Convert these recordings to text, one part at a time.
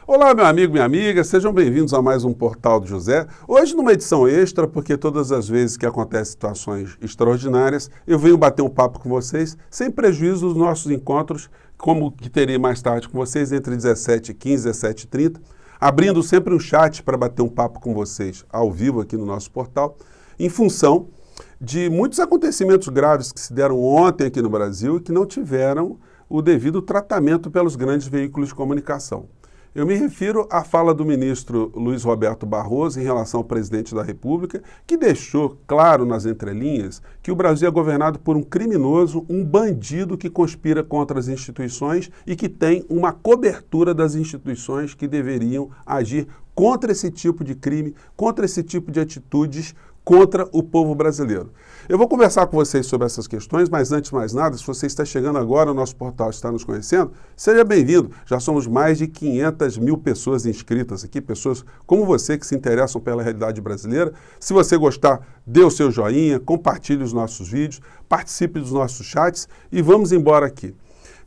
Olá, meu amigo, minha amiga, sejam bem-vindos a mais um Portal do José. Hoje numa edição extra, porque todas as vezes que acontecem situações extraordinárias, eu venho bater um papo com vocês, sem prejuízo dos nossos encontros, como que terei mais tarde com vocês, entre 17h15 e 17h30, abrindo sempre um chat para bater um papo com vocês ao vivo aqui no nosso portal, em função de muitos acontecimentos graves que se deram ontem aqui no Brasil e que não tiveram o devido tratamento pelos grandes veículos de comunicação. Eu me refiro à fala do ministro Luiz Roberto Barroso em relação ao presidente da República, que deixou claro nas entrelinhas que o Brasil é governado por um criminoso, um bandido que conspira contra as instituições e que tem uma cobertura das instituições que deveriam agir contra esse tipo de crime, contra esse tipo de atitudes, contra o povo brasileiro. Eu vou conversar com vocês sobre essas questões, mas antes de mais nada, se você está chegando agora ao nosso portal e está nos conhecendo, seja bem-vindo. Já somos mais de 500 mil pessoas inscritas aqui, pessoas como você que se interessam pela realidade brasileira. Se você gostar, dê o seu joinha, compartilhe os nossos vídeos, participe dos nossos chats e vamos embora aqui.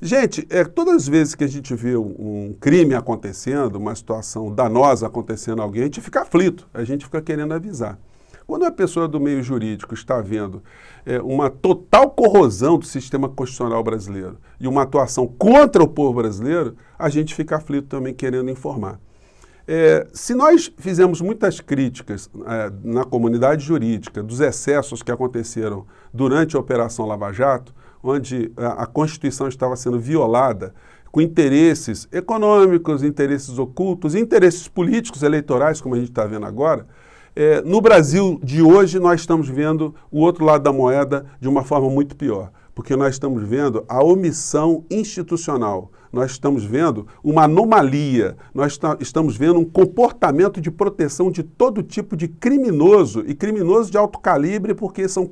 Gente, todas as vezes que a gente vê um crime acontecendo, uma situação danosa acontecendo a alguém, a gente fica aflito, a gente fica querendo avisar. Quando a pessoa do meio jurídico está vendo uma total corrosão do sistema constitucional brasileiro e uma atuação contra o povo brasileiro, a gente fica aflito também querendo informar. Se nós fizemos muitas críticas na comunidade jurídica dos excessos que aconteceram durante a Operação Lava Jato, onde a Constituição estava sendo violada com interesses econômicos, interesses ocultos, interesses políticos, eleitorais, como a gente está vendo agora, no Brasil de hoje, nós estamos vendo o outro lado da moeda de uma forma muito pior, porque nós estamos vendo a omissão institucional, nós estamos vendo uma anomalia, nós estamos vendo um comportamento de proteção de todo tipo de criminoso, e criminoso de alto calibre, porque são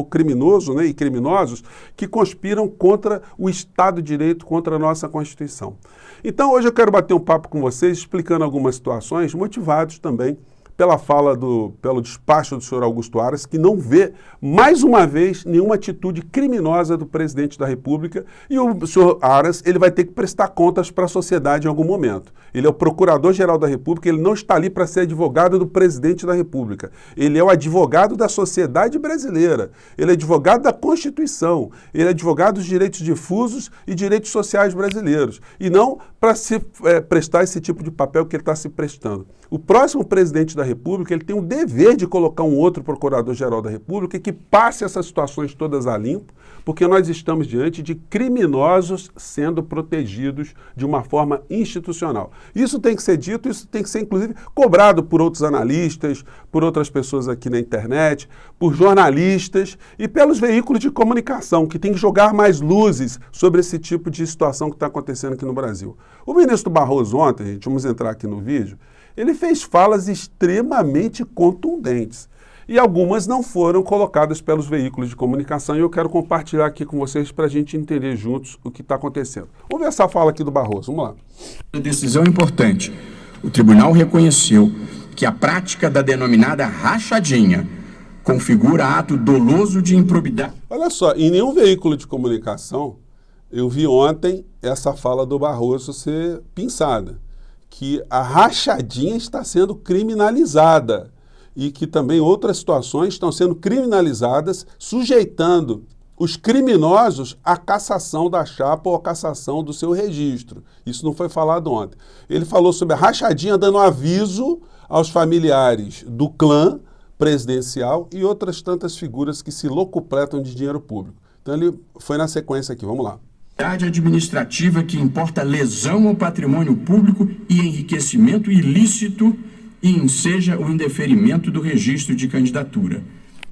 criminosos, né, e criminosos que conspiram contra o Estado de Direito, contra a nossa Constituição. Então, hoje eu quero bater um papo com vocês, explicando algumas situações, motivados também pela fala pelo despacho do senhor Augusto Aras, que não vê, mais uma vez, nenhuma atitude criminosa do presidente da República, e o senhor Aras, ele vai ter que prestar contas para a sociedade em algum momento. Ele é o procurador-geral da República, ele não está ali para ser advogado do presidente da República. Ele é o advogado da sociedade brasileira, ele é advogado da Constituição, ele é advogado dos direitos difusos e direitos sociais brasileiros, e não para se prestar esse tipo de papel que ele está se prestando. O próximo presidente da República, ele tem o dever de colocar um outro procurador-geral da República que passe essas situações todas a limpo, porque nós estamos diante de criminosos sendo protegidos de uma forma institucional. Isso tem que ser dito, isso tem que ser, inclusive, cobrado por outros analistas, por outras pessoas aqui na internet, por jornalistas e pelos veículos de comunicação, que tem que jogar mais luzes sobre esse tipo de situação que está acontecendo aqui no Brasil. O ministro Barroso ontem, gente, vamos entrar aqui no vídeo, ele fez falas extremamente contundentes e algumas não foram colocadas pelos veículos de comunicação e eu quero compartilhar aqui com vocês para a gente entender juntos o que está acontecendo. Vamos ver essa fala aqui do Barroso, vamos lá. Decisão importante. O tribunal reconheceu que a prática da denominada rachadinha configura ato doloso de improbidade. Olha só, em nenhum veículo de comunicação eu vi ontem essa fala do Barroso ser pinçada, que a rachadinha está sendo criminalizada e que também outras situações estão sendo criminalizadas, sujeitando os criminosos à cassação da chapa ou à cassação do seu registro. Isso não foi falado ontem. Ele falou sobre a rachadinha dando aviso aos familiares do clã presidencial e outras tantas figuras que se locupletam de dinheiro público. Então ele foi na sequência aqui, vamos lá. Administrativa que importa lesão ao patrimônio público e enriquecimento ilícito e enseja o indeferimento do registro de candidatura.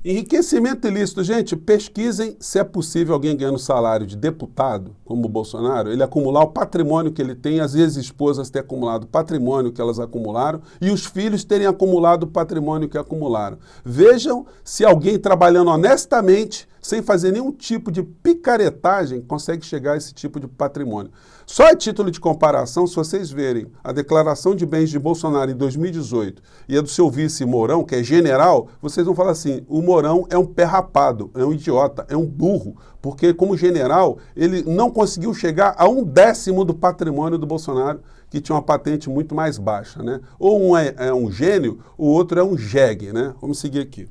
Enriquecimento ilícito, gente, pesquisem se é possível alguém ganhando salário de deputado, como o Bolsonaro, ele acumular o patrimônio que ele tem, as ex-esposas terem acumulado o patrimônio que elas acumularam e os filhos terem acumulado o patrimônio que acumularam. Vejam se alguém trabalhando honestamente, sem fazer nenhum tipo de picaretagem, consegue chegar a esse tipo de patrimônio. Só a título de comparação, se vocês verem a declaração de bens de Bolsonaro em 2018 e a do seu vice Mourão, que é general, vocês vão falar assim, o Mourão é um pé rapado, é um idiota, é um burro, porque como general ele não conseguiu chegar a 1/10 do patrimônio do Bolsonaro, que tinham uma patente muito mais baixa, né? Ou um é um gênio, o outro é um jegue, né? Vamos seguir aqui.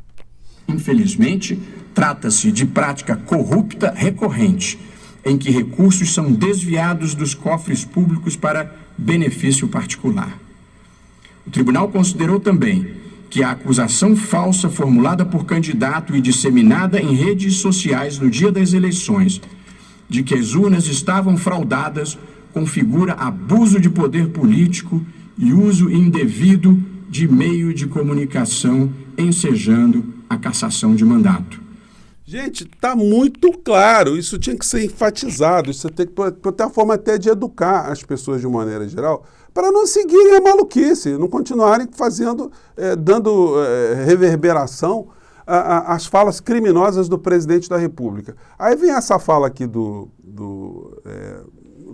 Infelizmente, trata-se de prática corrupta recorrente, em que recursos são desviados dos cofres públicos para benefício particular. O tribunal considerou também que a acusação falsa formulada por candidato e disseminada em redes sociais no dia das eleições, de que as urnas estavam fraudadas, configura abuso de poder político e uso indevido de meio de comunicação, ensejando a cassação de mandato. Gente, está muito claro, isso tinha que ser enfatizado, isso tem que ter uma forma até de educar as pessoas de maneira geral, para não seguirem a maluquice, não continuarem fazendo, dando reverberação às falas criminosas do presidente da República. Aí vem essa fala aqui do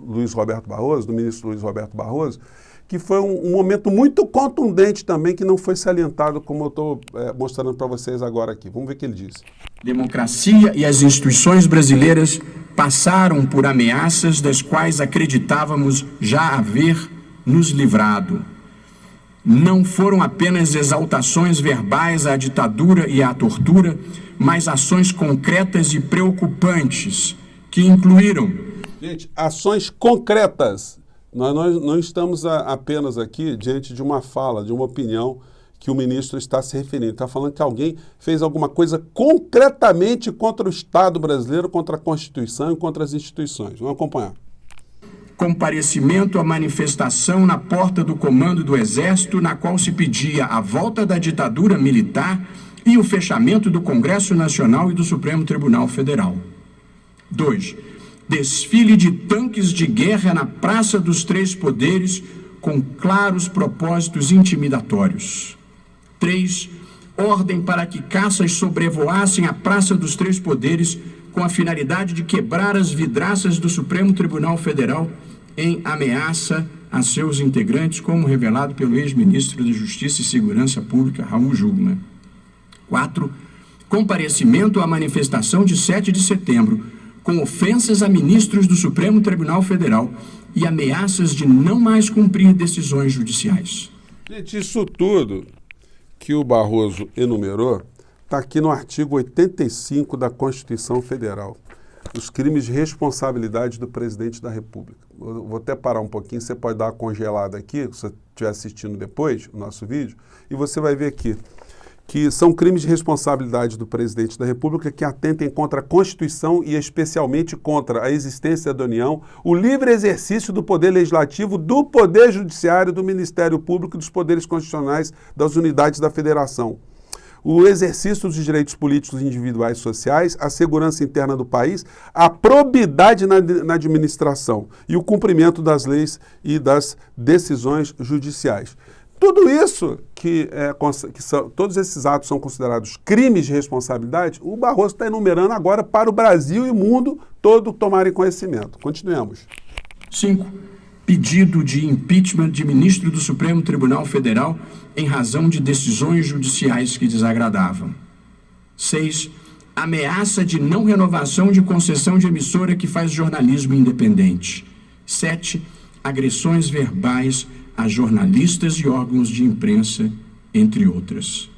Luiz Roberto Barroso, do ministro Luiz Roberto Barroso, que foi um momento muito contundente também, que não foi salientado, como eu estou mostrando para vocês agora aqui. Vamos ver o que ele disse. Democracia e as instituições brasileiras passaram por ameaças das quais acreditávamos já haver nos livrado. Não foram apenas exaltações verbais à ditadura e à tortura, mas ações concretas e preocupantes, que incluíram... Gente, ações concretas. Nós não estamos apenas aqui diante de uma fala, de uma opinião que o ministro está se referindo. Está falando que alguém fez alguma coisa concretamente contra o Estado brasileiro, contra a Constituição e contra as instituições. Vamos acompanhar. Comparecimento à manifestação na porta do Comando do Exército, na qual se pedia a volta da ditadura militar e o fechamento do Congresso Nacional e do Supremo Tribunal Federal. 2. Desfile de tanques de guerra na Praça dos Três Poderes, com claros propósitos intimidatórios. 3. Ordem para que caças sobrevoassem a Praça dos Três Poderes, com a finalidade de quebrar as vidraças do Supremo Tribunal Federal em ameaça a seus integrantes, como revelado pelo ex-ministro da Justiça e Segurança Pública, Raul Jungmann. 4. Comparecimento à manifestação de 7 de setembro, com ofensas a ministros do Supremo Tribunal Federal e ameaças de não mais cumprir decisões judiciais. Gente, isso tudo que o Barroso enumerou está aqui no artigo 85 da Constituição Federal, os crimes de responsabilidade do presidente da República. Eu vou até parar um pouquinho, você pode dar uma congelada aqui, se você estiver assistindo depois o nosso vídeo, e você vai ver aqui que são crimes de responsabilidade do presidente da República que atentem contra a Constituição e especialmente contra a existência da União, o livre exercício do Poder Legislativo, do Poder Judiciário, do Ministério Público e dos poderes constitucionais das unidades da Federação. O exercício dos direitos políticos individuais e sociais, a segurança interna do país, a probidade na administração e o cumprimento das leis e das decisões judiciais. Tudo isso, todos esses atos são considerados crimes de responsabilidade, o Barroso está enumerando agora para o Brasil e o mundo todo tomarem conhecimento. Continuemos. 5. Pedido de impeachment de ministro do Supremo Tribunal Federal em razão de decisões judiciais que desagradavam. 6. Ameaça de não renovação de concessão de emissora que faz jornalismo independente. 7. Agressões verbais a jornalistas e órgãos de imprensa, entre outras.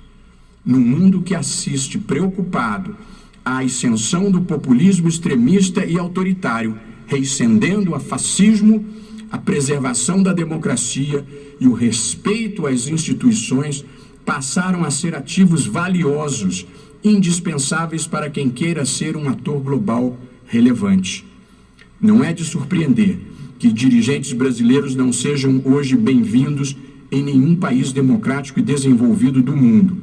No mundo que assiste preocupado à ascensão do populismo extremista e autoritário, reicendendo a fascismo, a preservação da democracia e o respeito às instituições passaram a ser ativos valiosos, indispensáveis para quem queira ser um ator global relevante. Não é de surpreender que dirigentes brasileiros não sejam hoje bem-vindos em nenhum país democrático e desenvolvido do mundo,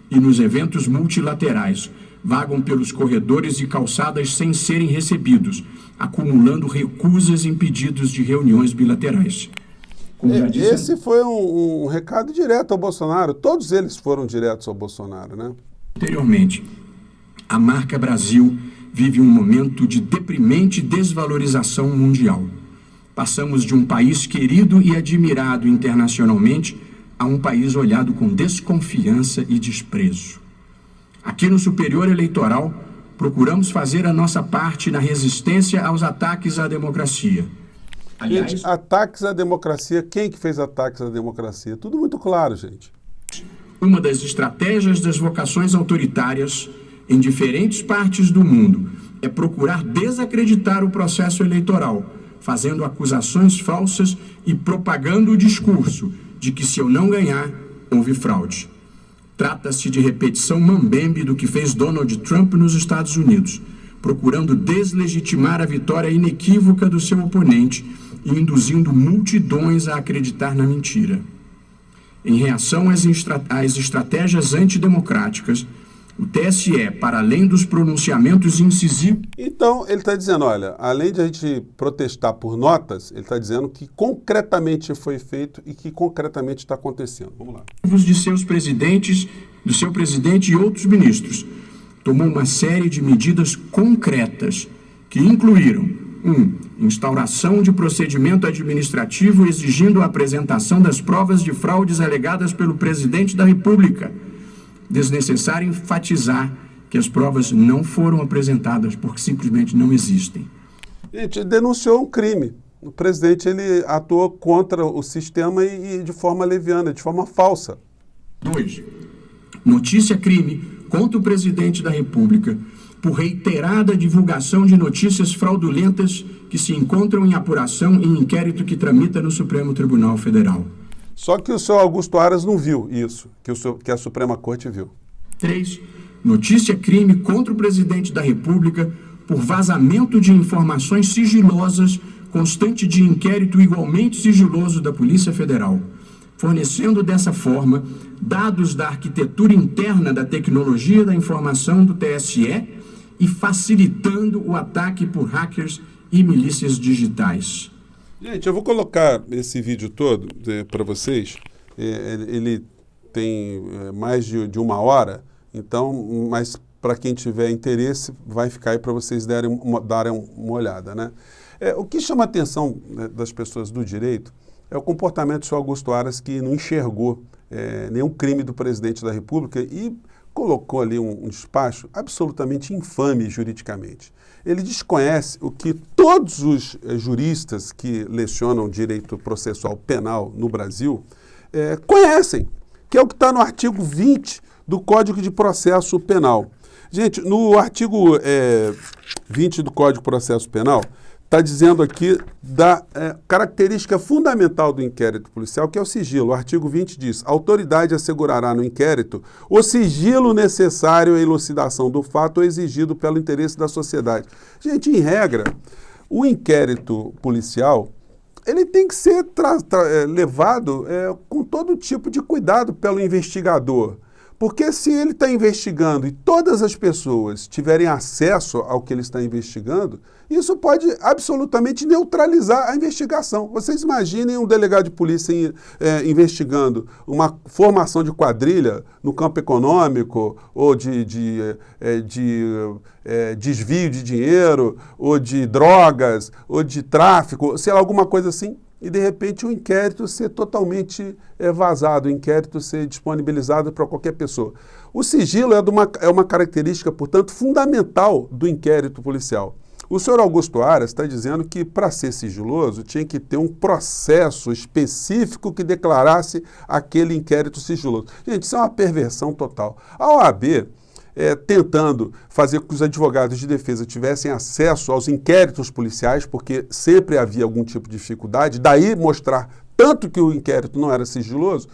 e nos eventos multilaterais vagam pelos corredores e calçadas sem serem recebidos, acumulando recusas em pedidos de reuniões bilaterais. Esse foi um recado direto ao Bolsonaro. Todos eles foram diretos ao Bolsonaro, né? Anteriormente, a marca Brasil vive um momento de deprimente desvalorização mundial. Passamos de um país querido e admirado internacionalmente a um país olhado com desconfiança e desprezo. Aqui no Superior Eleitoral, procuramos fazer a nossa parte na resistência aos ataques à democracia. Aliás, gente, ataques à democracia, quem que fez ataques à democracia? Tudo muito claro, gente. uma das estratégias das vocações autoritárias em diferentes partes do mundo é procurar desacreditar o processo eleitoral, fazendo acusações falsas e propagando o discurso de que se eu não ganhar, houve fraude. Trata-se de repetição mambembe do que fez Donald Trump nos Estados Unidos, procurando deslegitimar a vitória inequívoca do seu oponente e induzindo multidões a acreditar na mentira. Em reação às estratégias antidemocráticas, o TSE, para além dos pronunciamentos incisivos... Então, ele está dizendo, olha, além de a gente protestar por notas, ele está dizendo que concretamente foi feito e que concretamente está acontecendo. Vamos lá. ...de seus presidentes, do seu presidente e outros ministros, tomou uma série de medidas concretas que incluíram: 1. Instauração de procedimento administrativo exigindo a apresentação das provas de fraudes alegadas pelo presidente da República. Desnecessário enfatizar que as provas não foram apresentadas porque simplesmente não existem. Gente, denunciou um crime. O presidente ele atuou contra o sistema e de forma leviana, de forma falsa. 2. Notícia-crime contra o presidente da República por reiterada divulgação de notícias fraudulentas que se encontram em apuração em inquérito que tramita no Supremo Tribunal Federal. Só que o senhor Augusto Aras não viu isso, que a Suprema Corte viu. 3. Notícia-crime contra o presidente da República por vazamento de informações sigilosas constante de inquérito igualmente sigiloso da Polícia Federal, fornecendo dessa forma dados da arquitetura interna da tecnologia da informação do TSE e facilitando o ataque por hackers e milícias digitais. Gente, eu vou colocar esse vídeo todo para vocês. Ele tem mais de 1 hora, então, mas para quem tiver interesse, vai ficar aí para vocês darem uma olhada, né? O que chama a atenção, né, das pessoas do direito é o comportamento do senhor Augusto Aras, que não enxergou nenhum crime do presidente da República e colocou ali um despacho absolutamente infame juridicamente. Ele desconhece o que todos os juristas que lecionam direito processual penal no Brasil conhecem, que é o que está no artigo 20 do Código de Processo Penal. Gente, no artigo 20 do Código de Processo Penal, está dizendo aqui da característica fundamental do inquérito policial, que é o sigilo. O artigo 20 diz: a autoridade assegurará no inquérito o sigilo necessário à elucidação do fato ou exigido pelo interesse da sociedade. Gente, em regra, o inquérito policial ele tem que ser levado com todo tipo de cuidado pelo investigador. Porque se ele está investigando e todas as pessoas tiverem acesso ao que ele está investigando, isso pode absolutamente neutralizar a investigação. Vocês imaginem um delegado de polícia investigando uma formação de quadrilha no campo econômico, ou de desvio de dinheiro, ou de drogas, ou de tráfico, sei lá, alguma coisa assim. E, de repente, o inquérito ser totalmente vazado, o inquérito ser disponibilizado para qualquer pessoa. O sigilo é uma característica, portanto, fundamental do inquérito policial. O senhor Augusto Aras está dizendo que, para ser sigiloso, tinha que ter um processo específico que declarasse aquele inquérito sigiloso. Gente, isso é uma perversão total. A OAB... tentando fazer com que os advogados de defesa tivessem acesso aos inquéritos policiais, porque sempre havia algum tipo de dificuldade, daí mostrar tanto que o inquérito não era sigiloso,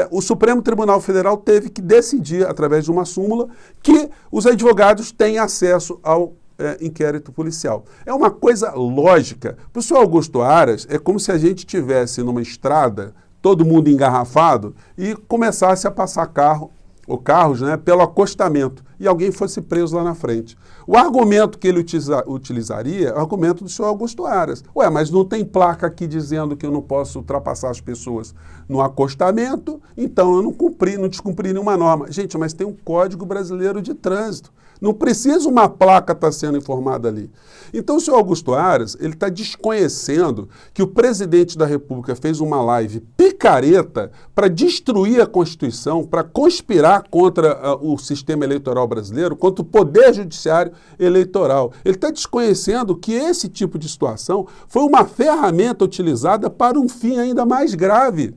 o Supremo Tribunal Federal teve que decidir, através de uma súmula, que os advogados têm acesso ao inquérito policial. É uma coisa lógica. Para o senhor Augusto Aras, é como se a gente estivesse numa estrada, todo mundo engarrafado, e começasse a passar carros, né, pelo acostamento, e alguém fosse preso lá na frente. O argumento que ele utilizaria é o argumento do senhor Augusto Aras. Mas não tem placa aqui dizendo que eu não posso ultrapassar as pessoas no acostamento, então eu não descumpri nenhuma norma. Gente, mas tem um Código Brasileiro de Trânsito. Não precisa uma placa estar sendo informada ali. Então o senhor Augusto Aras, ele está desconhecendo que o presidente da República fez uma live picareta para destruir a Constituição, para conspirar contra o sistema eleitoral brasileiro, contra o Poder Judiciário eleitoral. Ele está desconhecendo que esse tipo de situação foi uma ferramenta utilizada para um fim ainda mais grave.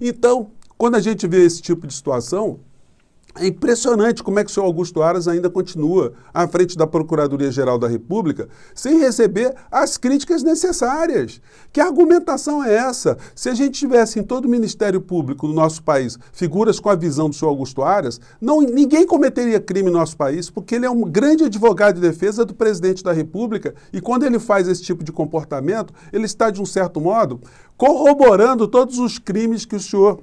Então, quando a gente vê esse tipo de situação, é impressionante como é que o senhor Augusto Aras ainda continua à frente da Procuradoria-Geral da República sem receber as críticas necessárias. Que argumentação é essa? Se a gente tivesse em todo o Ministério Público do nosso país figuras com a visão do senhor Augusto Aras, ninguém cometeria crime no nosso país, porque ele é um grande advogado de defesa do presidente da República e quando ele faz esse tipo de comportamento, ele está, de um certo modo, corroborando todos os crimes que o senhor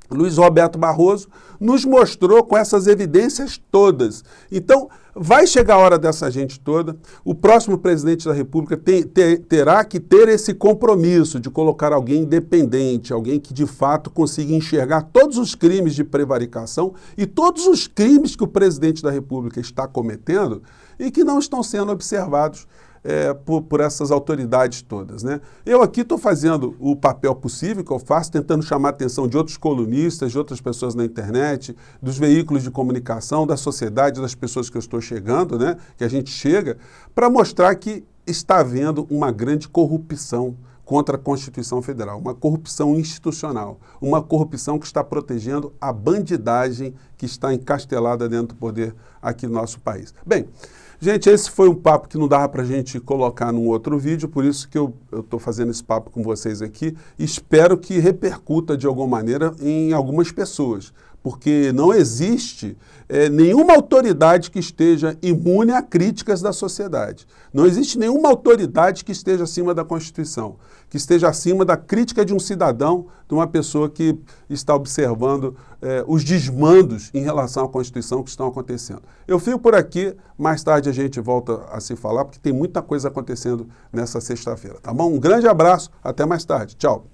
Luiz Roberto Barroso nos mostrou com essas evidências todas. Então, vai chegar a hora dessa gente toda, o próximo presidente da República terá que ter esse compromisso de colocar alguém independente, alguém que de fato consiga enxergar todos os crimes de prevaricação e todos os crimes que o presidente da República está cometendo e que não estão sendo observados por essas autoridades todas, né? Eu aqui estou fazendo o papel possível que eu faço, tentando chamar a atenção de outros colunistas, de outras pessoas na internet, dos veículos de comunicação, da sociedade, das pessoas que eu estou chegando, né? Que a gente chega, para mostrar que está havendo uma grande corrupção contra a Constituição Federal, uma corrupção institucional, uma corrupção que está protegendo a bandidagem que está encastelada dentro do poder aqui no nosso país. Bem, gente, esse foi um papo que não dava para a gente colocar num outro vídeo, por isso que eu estou fazendo esse papo com vocês aqui e espero que repercuta de alguma maneira em algumas pessoas, porque não existe nenhuma autoridade que esteja imune a críticas da sociedade. Não existe nenhuma autoridade que esteja acima da Constituição, que esteja acima da crítica de um cidadão, de uma pessoa que está observando os desmandos em relação à Constituição que estão acontecendo. Eu fico por aqui, mais tarde a gente volta a se falar, porque tem muita coisa acontecendo nessa sexta-feira, tá bom? Um grande abraço, até mais tarde. Tchau.